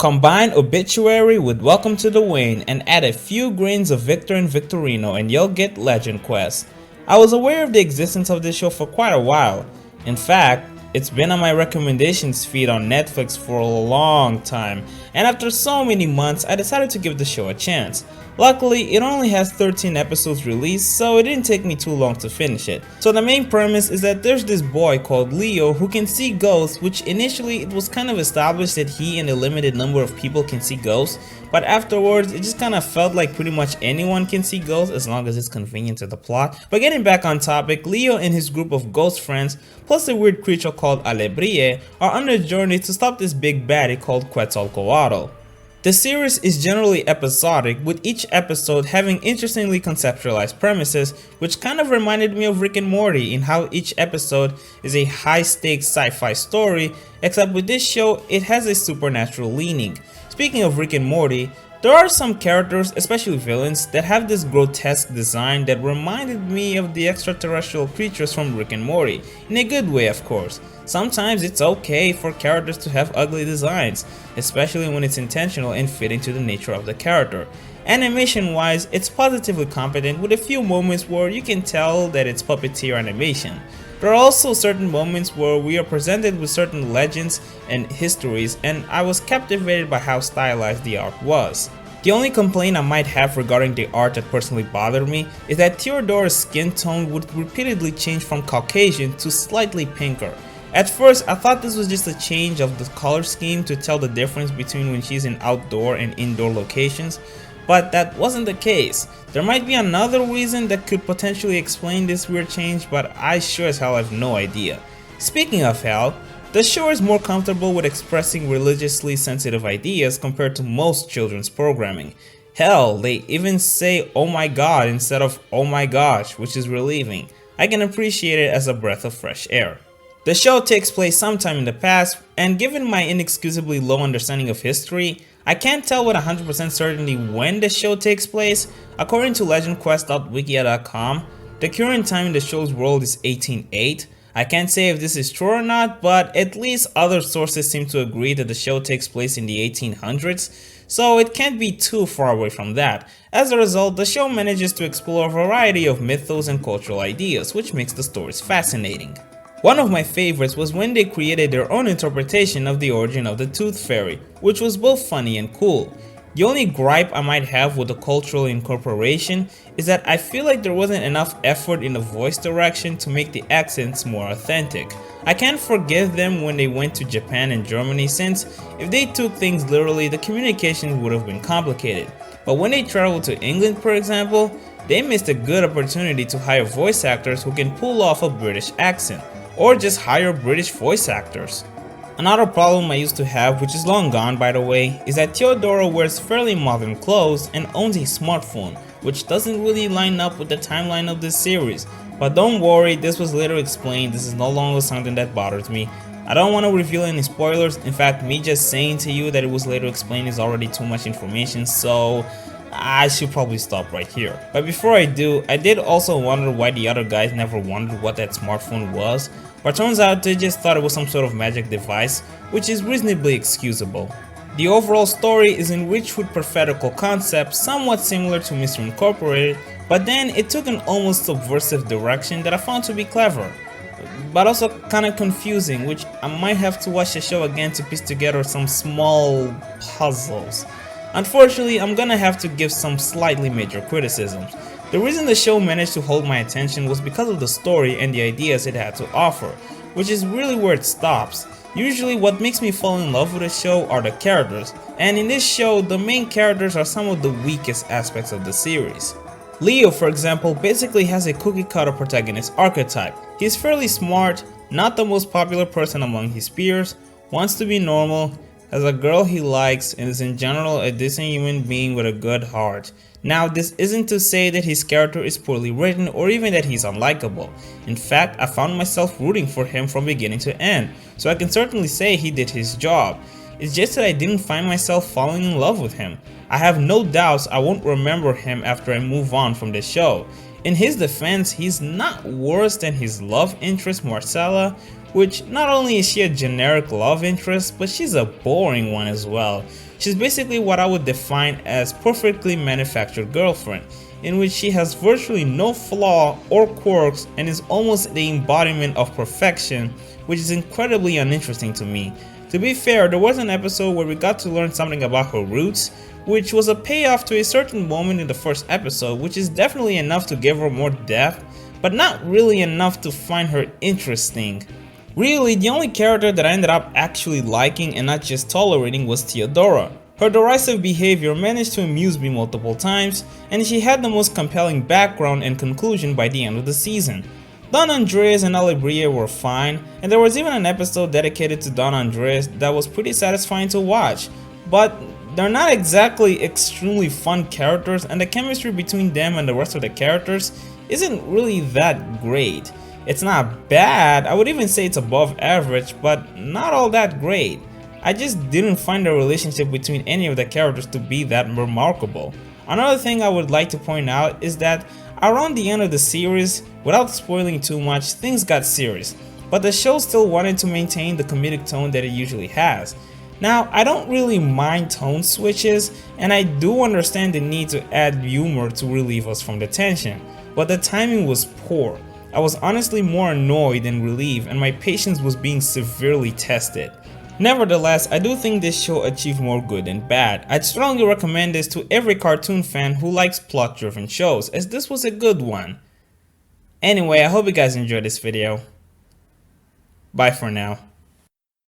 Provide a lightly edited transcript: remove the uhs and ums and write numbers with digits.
Combine Obituary with Welcome to the Wane and add a few grains of Victor and Victorino and you'll get Legend Quest. I was aware of the existence of this show for quite a while. In fact, it's been on my recommendations feed on Netflix for a long time, and after so many months I decided to give the show a chance. Luckily, it only has 13 episodes released, so it didn't take me too long to finish it. So the main premise is that there's this boy called Leo who can see ghosts, which initially it was kind of established that he and a limited number of people can see ghosts, but afterwards it just kind of felt like pretty much anyone can see ghosts as long as it's convenient to the plot. But getting back on topic, Leo and his group of ghost friends, plus a weird creature called Alebrie, are on a journey to stop this big baddie called Quetzalcoatl. The series is generally episodic, with each episode having interestingly conceptualized premises, which kind of reminded me of Rick and Morty in how each episode is a high-stakes sci-fi story, except with this show it has a supernatural leaning. Speaking of Rick and Morty, there are some characters, especially villains, that have this grotesque design that reminded me of the extraterrestrial creatures from Rick and Morty, in a good way of course. Sometimes it's okay for characters to have ugly designs, especially when it's intentional and fitting to the nature of the character. Animation wise, it's positively competent with a few moments where you can tell that it's puppeteer animation. There are also certain moments where we are presented with certain legends and histories, and I was captivated by how stylized the art was. The only complaint I might have regarding the art that personally bothered me is that Theodora's skin tone would repeatedly change from Caucasian to slightly pinker. At first, I thought this was just a change of the color scheme to tell the difference between when she's in outdoor and indoor locations, but that wasn't the case. There might be another reason that could potentially explain this weird change, but I sure as hell have no idea. Speaking of hell, the show is more comfortable with expressing religiously sensitive ideas compared to most children's programming. Hell, they even say oh my god instead of oh my gosh, which is relieving. I can appreciate it as a breath of fresh air. The show takes place sometime in the past, and given my inexcusably low understanding of history, I can't tell with 100% certainty when the show takes place. According to legendquest.wikia.com, the current time in the show's world is 1808. I can't say if this is true or not, but at least other sources seem to agree that the show takes place in the 1800s, so it can't be too far away from that. As a result, the show manages to explore a variety of mythos and cultural ideas, which makes the stories fascinating. One of my favorites was when they created their own interpretation of the origin of the Tooth Fairy, which was both funny and cool. The only gripe I might have with the cultural incorporation is that I feel like there wasn't enough effort in the voice direction to make the accents more authentic. I can't forgive them when they went to Japan and Germany, since if they took things literally, the communication would have been complicated. But when they traveled to England, for example, they missed a good opportunity to hire voice actors who can pull off a British accent, or just hire British voice actors. Another problem I used to have, which is long gone by the way, is that Theodora wears fairly modern clothes and owns a smartphone, which doesn't really line up with the timeline of this series. But don't worry, this was later explained. This is no longer something that bothers me. I don't want to reveal any spoilers. In fact, me just saying to you that it was later explained is already too much information, so I should probably stop right here. But before I do, I did also wonder why the other guys never wondered what that smartphone was, but turns out they just thought it was some sort of magic device, which is reasonably excusable. The overall story is enriched with prophetical concepts somewhat similar to Mr. Incorporated, but then it took an almost subversive direction that I found to be clever, but also kinda confusing, which I might have to watch the show again to piece together some small puzzles. Unfortunately, I'm gonna have to give some slightly major criticisms. The reason the show managed to hold my attention was because of the story and the ideas it had to offer, which is really where it stops. Usually what makes me fall in love with a show are the characters, and in this show the main characters are some of the weakest aspects of the series. Leo, for example, basically has a cookie cutter protagonist archetype. He's fairly smart, not the most popular person among his peers, wants to be normal, has a girl he likes, and is in general a decent human being with a good heart. Now, this isn't to say that his character is poorly written or even that he's unlikable. In fact, I found myself rooting for him from beginning to end, so I can certainly say he did his job. It's just that I didn't find myself falling in love with him. I have no doubts I won't remember him after I move on from the show. In his defense, he's not worse than his love interest Marcella, which not only is she a generic love interest, but she's a boring one as well. She's basically what I would define as perfectly manufactured girlfriend, in which she has virtually no flaw or quirks and is almost the embodiment of perfection, which is incredibly uninteresting to me. To be fair, there was an episode where we got to learn something about her roots, which was a payoff to a certain moment in the first episode, which is definitely enough to give her more depth, but not really enough to find her interesting. Really, the only character that I ended up actually liking and not just tolerating was Theodora. Her derisive behavior managed to amuse me multiple times, and she had the most compelling background and conclusion by the end of the season. Don Andreas and Alibria were fine, and there was even an episode dedicated to Don Andreas that was pretty satisfying to watch, but they're not exactly extremely fun characters, and the chemistry between them and the rest of the characters isn't really that great. It's not bad, I would even say it's above average, but not all that great. I just didn't find the relationship between any of the characters to be that remarkable. Another thing I would like to point out is that around the end of the series, without spoiling too much, things got serious, but the show still wanted to maintain the comedic tone that it usually has. Now, I don't really mind tone switches, and I do understand the need to add humor to relieve us from the tension, but the timing was poor. I was honestly more annoyed than relieved, and my patience was being severely tested. Nevertheless, I do think this show achieved more good than bad. I'd strongly recommend this to every cartoon fan who likes plot-driven shows, as this was a good one. Anyway, I hope you guys enjoyed this video. Bye for now.